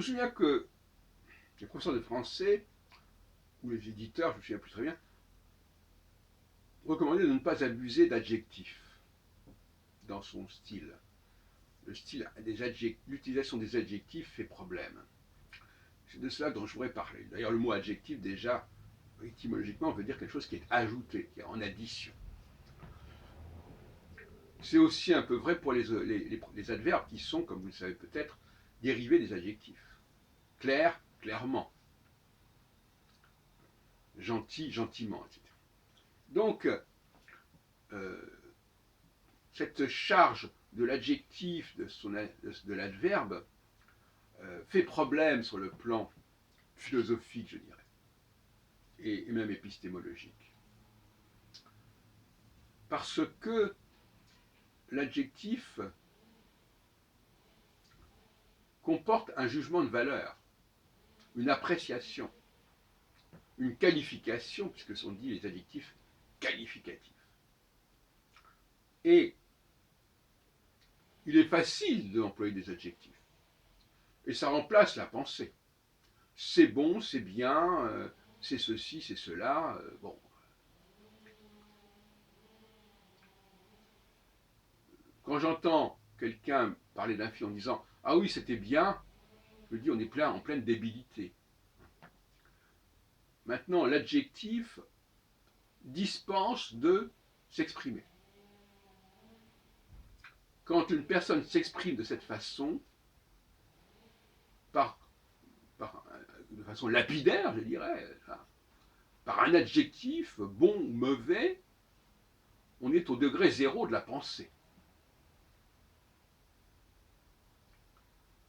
me souviens que les professeurs de français, ou les éditeurs, je ne me souviens plus très bien, recommandaient de ne pas abuser d'adjectifs dans son style. Le style l'utilisation des adjectifs fait problème. C'est de cela dont je voudrais parler. D'ailleurs, le mot adjectif, déjà, étymologiquement, veut dire quelque chose qui est ajouté, qui est en addition. C'est aussi un peu vrai pour les adverbes qui sont, comme vous le savez peut-être, dérivés des adjectifs. Clair, clairement. Gentil, gentiment, etc. Donc, cette charge de l'adjectif, de l'adverbe, fait problème sur le plan philosophique, je dirais, et même épistémologique. Parce que l'adjectif comporte un jugement de valeur, une appréciation, une qualification, puisque sont dit les adjectifs qualificatifs. Et il est facile d'employer des adjectifs. Et ça remplace la pensée. C'est bon, c'est bien, c'est ceci, c'est cela. Bon. Quand j'entends quelqu'un parler d'un film en disant « Ah oui, c'était bien », je me dis on est en pleine débilité. Maintenant, l'adjectif dispense de s'exprimer. Quand une personne s'exprime de cette façon, de façon lapidaire, je dirais, par un adjectif, bon ou mauvais, on est au degré zéro de la pensée.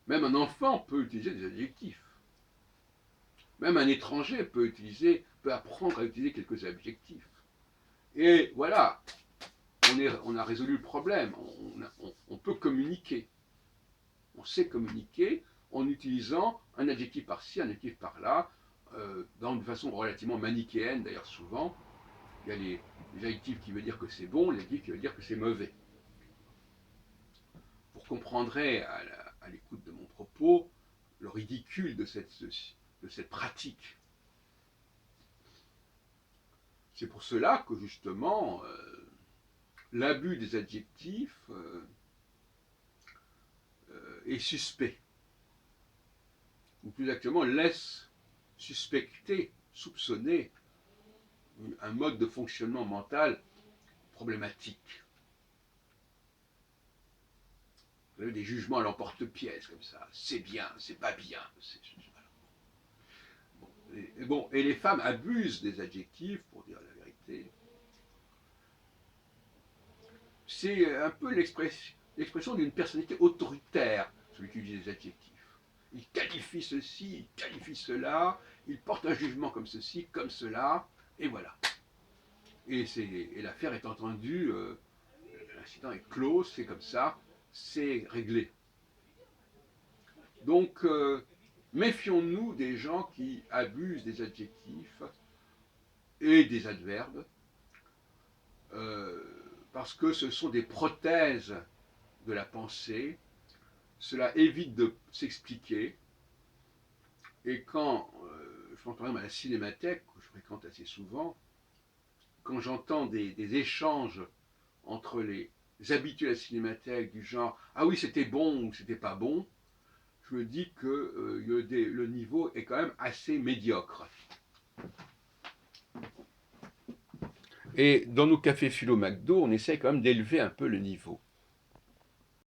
Même un enfant peut utiliser des adjectifs. Même un étranger peut apprendre à utiliser quelques adjectifs. Et voilà, on a résolu le problème. On peut communiquer. On sait communiquer en utilisant un adjectif par-ci, un adjectif par-là, de façon relativement manichéenne, d'ailleurs souvent. Il y a les adjectifs qui veulent dire que c'est bon, les adjectifs qui veulent dire que c'est mauvais. Vous comprendrez à l'écoute de mon propos le ridicule de cette pratique. C'est pour cela que justement l'abus des adjectifs est suspect, ou plus exactement laisse suspecter, soupçonner un mode de fonctionnement mental problématique. Vous avez des jugements à l'emporte-pièce comme ça, c'est bien, c'est pas bien. Et les femmes abusent des adjectifs, pour dire la vérité. C'est un peu l'expression d'une personnalité autoritaire, celui qui utilise des adjectifs. Il qualifie ceci, il qualifie cela, il porte un jugement comme ceci, comme cela, et voilà. Et l'affaire est entendue, l'incident est clos, c'est comme ça, c'est réglé. Donc, méfions-nous des gens qui abusent des adjectifs et des adverbes, parce que ce sont des prothèses de la pensée. Cela évite de s'expliquer. Et quand je pense par exemple à la cinémathèque, que je fréquente assez souvent, quand j'entends des échanges entre les habitués à la cinémathèque du genre « Ah oui, c'était bon » ou « C'était pas bon », je me dis que le niveau est quand même assez médiocre. Et dans nos cafés philo McDo, on essaie quand même d'élever un peu le niveau.